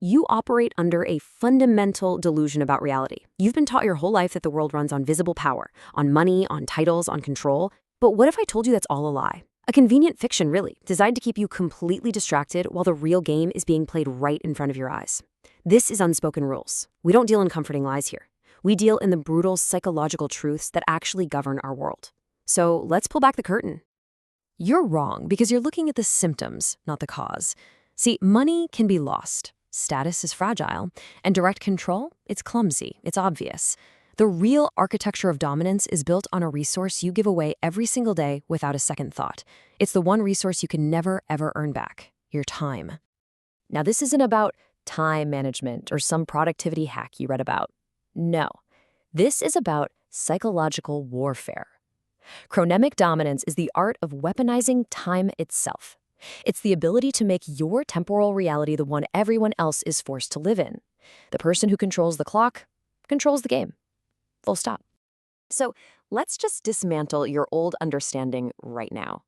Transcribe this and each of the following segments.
You operate under a fundamental delusion about reality. You've been taught your whole life that the world runs on visible power, on money, on titles, on control. But what if I told you that's all a lie? A convenient fiction, really, designed to keep you completely distracted while the real game is being played right in front of your eyes. This is Unspoken Rules. We don't deal in comforting lies here. We deal in the brutal psychological truths that actually govern our world. So let's pull back the curtain. You're wrong because you're looking at the symptoms, not the cause. See, money can be lost. Status is fragile, and direct control, it's clumsy, it's obvious. The real architecture of dominance is built on a resource you give away every single day without a second thought. It's the one resource you can never, ever earn back, your time. Now, this isn't about time management or some productivity hack you read about. No, this is about psychological warfare. Chronemic dominance is the art of weaponizing time itself. It's the ability to make your temporal reality the one everyone else is forced to live in. The person who controls the clock controls the game. Full stop. So let's just dismantle your old understanding right now.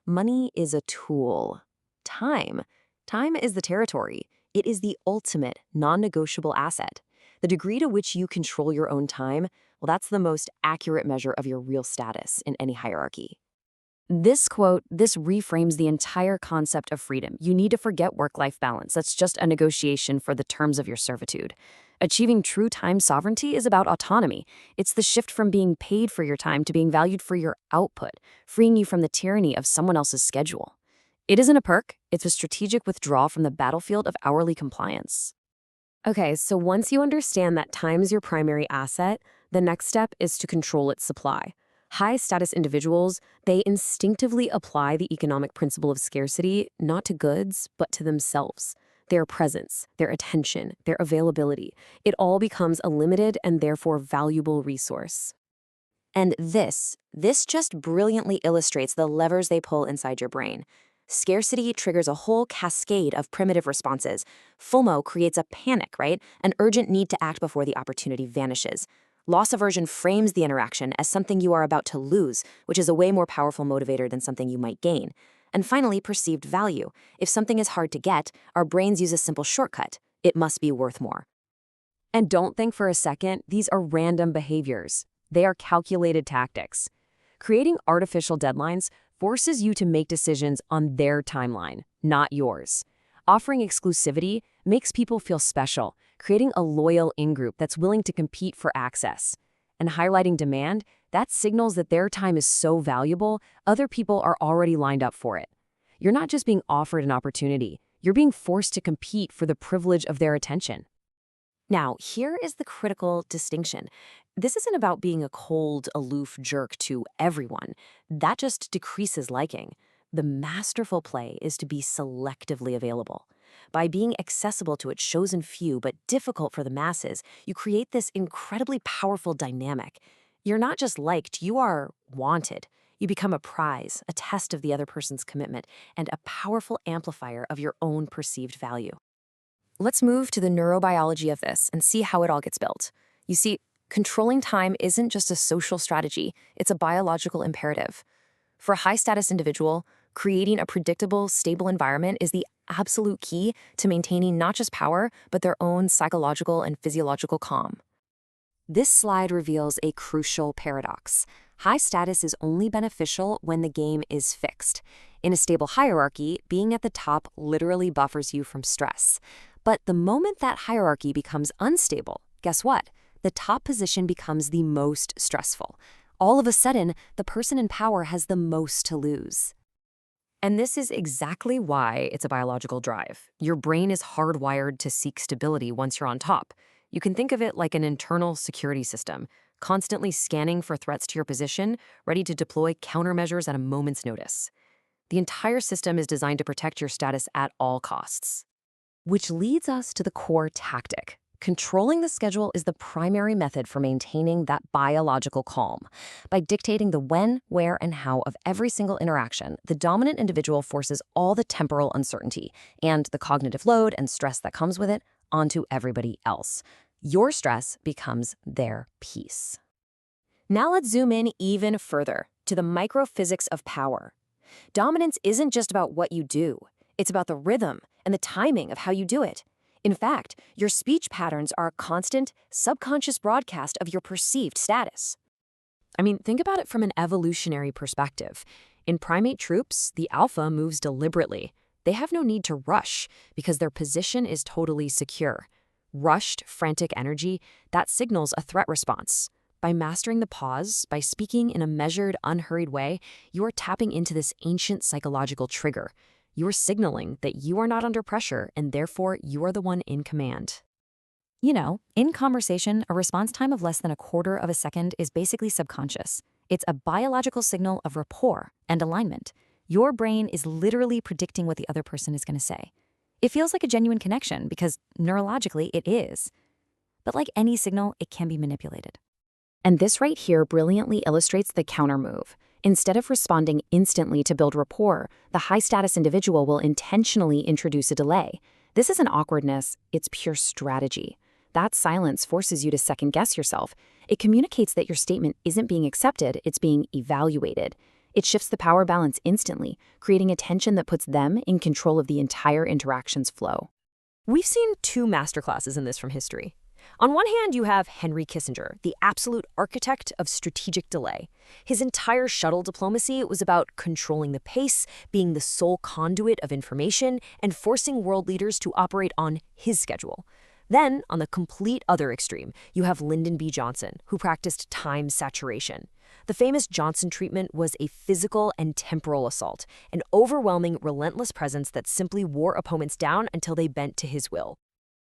Money is a tool. Time is the territory. It is the ultimate, non-negotiable asset. The degree to which you control your own time, well, that's the most accurate measure of your real status in any hierarchy. This quote, this reframes the entire concept of freedom. You need to forget work-life balance. That's just a negotiation for the terms of your servitude. Achieving true time sovereignty is about autonomy. It's the shift from being paid for your time to being valued for your output, freeing you from the tyranny of someone else's schedule. It isn't a perk, it's a strategic withdrawal from the battlefield of hourly compliance. Okay, so once you understand that time is your primary asset, the next step is to control its supply. High-status individuals, they instinctively apply the economic principle of scarcity not to goods, but to themselves. Their presence, their attention, their availability, it all becomes a limited and therefore valuable resource. And this just brilliantly illustrates the levers they pull inside your brain. Scarcity triggers a whole cascade of primitive responses. FOMO creates a panic, right? An urgent need to act before the opportunity vanishes. Loss aversion frames the interaction as something you are about to lose, which is a way more powerful motivator than something you might gain. And finally, perceived value. If something is hard to get, our brains use a simple shortcut. It must be worth more. And don't think for a second these are random behaviors. They are calculated tactics. Creating artificial deadlines forces you to make decisions on their timeline, not yours. Offering exclusivity makes people feel special, creating a loyal in-group that's willing to compete for access. And highlighting demand, that signals that their time is so valuable, other people are already lined up for it. You're not just being offered an opportunity, you're being forced to compete for the privilege of their attention. Now, here is the critical distinction. This isn't about being a cold, aloof jerk to everyone. That just decreases liking. The masterful play is to be selectively available. By being accessible to its chosen few but difficult for the masses, you create this incredibly powerful dynamic. You're not just liked, you are wanted. You become a prize, a test of the other person's commitment, and a powerful amplifier of your own perceived value. Let's move to the neurobiology of this and see how it all gets built. You see, controlling time isn't just a social strategy, it's a biological imperative. For a high-status individual, creating a predictable, stable environment is the absolute key to maintaining not just power, but their own psychological and physiological calm. This slide reveals a crucial paradox. High status is only beneficial when the game is fixed. In a stable hierarchy, being at the top literally buffers you from stress. But the moment that hierarchy becomes unstable, guess what? The top position becomes the most stressful. All of a sudden, the person in power has the most to lose. And this is exactly why it's a biological drive. Your brain is hardwired to seek stability once you're on top. You can think of it like an internal security system, constantly scanning for threats to your position, ready to deploy countermeasures at a moment's notice. The entire system is designed to protect your status at all costs. Which leads us to the core tactic. Controlling the schedule is the primary method for maintaining that biological calm. By dictating the when, where, and how of every single interaction, the dominant individual forces all the temporal uncertainty and the cognitive load and stress that comes with it onto everybody else. Your stress becomes their peace. Now let's zoom in even further to the microphysics of power. Dominance isn't just about what you do. It's about the rhythm and the timing of how you do it. In fact, your speech patterns are a constant, subconscious broadcast of your perceived status. I mean, think about it from an evolutionary perspective. In primate troops, the alpha moves deliberately. They have no need to rush because their position is totally secure. Rushed, frantic energy, that signals a threat response. By mastering the pause, by speaking in a measured, unhurried way, you are tapping into this ancient psychological trigger. You are signaling that you are not under pressure and therefore you are the one in command. You know, in conversation, a response time of less than a quarter of a second is basically subconscious. It's a biological signal of rapport and alignment. Your brain is literally predicting what the other person is going to say. It feels like a genuine connection because neurologically it is. But like any signal, it can be manipulated. And this right here brilliantly illustrates the counter move. Instead of responding instantly to build rapport, the high-status individual will intentionally introduce a delay. This isn't awkwardness, it's pure strategy. That silence forces you to second-guess yourself. It communicates that your statement isn't being accepted, it's being evaluated. It shifts the power balance instantly, creating a tension that puts them in control of the entire interaction's flow. We've seen two masterclasses in this from history. On one hand, you have Henry Kissinger, the absolute architect of strategic delay. His entire shuttle diplomacy was about controlling the pace, being the sole conduit of information, and forcing world leaders to operate on his schedule. Then, on the complete other extreme, you have Lyndon B. Johnson, who practiced time saturation. The famous Johnson treatment was a physical and temporal assault, an overwhelming, relentless presence that simply wore opponents down until they bent to his will.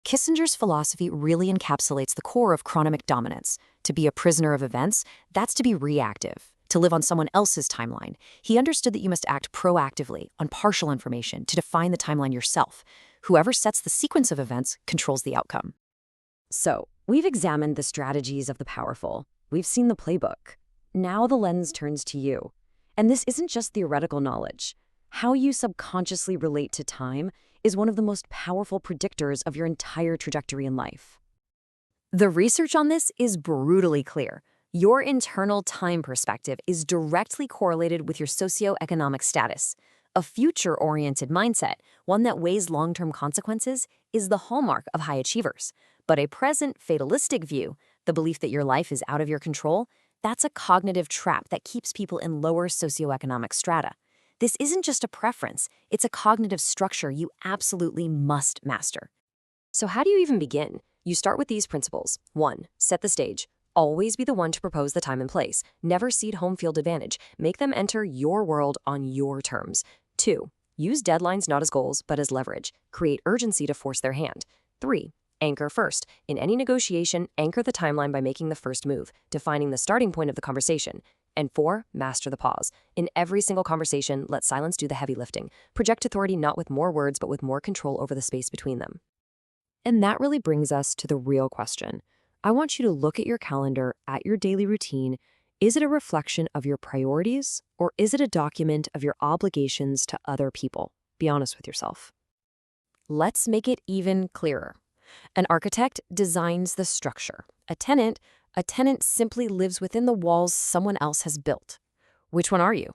Kissinger's philosophy really encapsulates the core of chronomic dominance. To be a prisoner of events, that's to be reactive, to live on someone else's timeline. He understood that you must act proactively, on partial information, to define the timeline yourself. Whoever sets the sequence of events controls the outcome. So, we've examined the strategies of the powerful. We've seen the playbook. Now the lens turns to you. And this isn't just theoretical knowledge. How you subconsciously relate to time is one of the most powerful predictors of your entire trajectory in life. The research on this is brutally clear. Your internal time perspective is directly correlated with your socioeconomic status. A future-oriented mindset, one that weighs long-term consequences, is the hallmark of high achievers. But a present, fatalistic view, the belief that your life is out of your control, that's a cognitive trap that keeps people in lower socioeconomic strata. This isn't just a preference, it's a cognitive structure you absolutely must master. So how do you even begin? You start with these principles. 1. Set the stage. Always be the one to propose the time and place. Never cede home field advantage. Make them enter your world on your terms. 2. Use deadlines not as goals, but as leverage. Create urgency to force their hand. 3. Anchor first. In any negotiation, anchor the timeline by making the first move, defining the starting point of the conversation. And 4. Master the pause. In every single conversation, let silence do the heavy lifting. Project authority not with more words, but with more control over the space between them. And that really brings us to the real question. I want you to look at your calendar, at your daily routine. Is it a reflection of your priorities, or is it a document of your obligations to other people? Be honest with yourself. Let's make it even clearer. An architect designs the structure. A tenant simply lives within the walls someone else has built. Which one are you?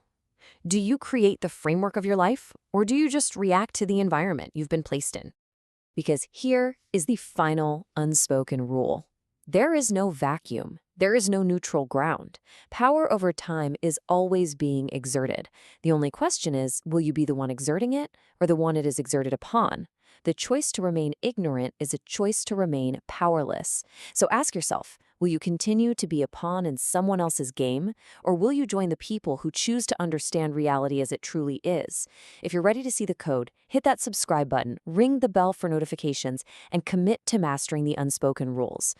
Do you create the framework of your life, or do you just react to the environment you've been placed in? Because here is the final unspoken rule. There is no vacuum. There is no neutral ground. Power over time is always being exerted. The only question is, will you be the one exerting it or the one it is exerted upon? The choice to remain ignorant is a choice to remain powerless. So ask yourself, will you continue to be a pawn in someone else's game, or will you join the people who choose to understand reality as it truly is? If you're ready to see the code, hit that subscribe button, ring the bell for notifications, and commit to mastering the unspoken rules.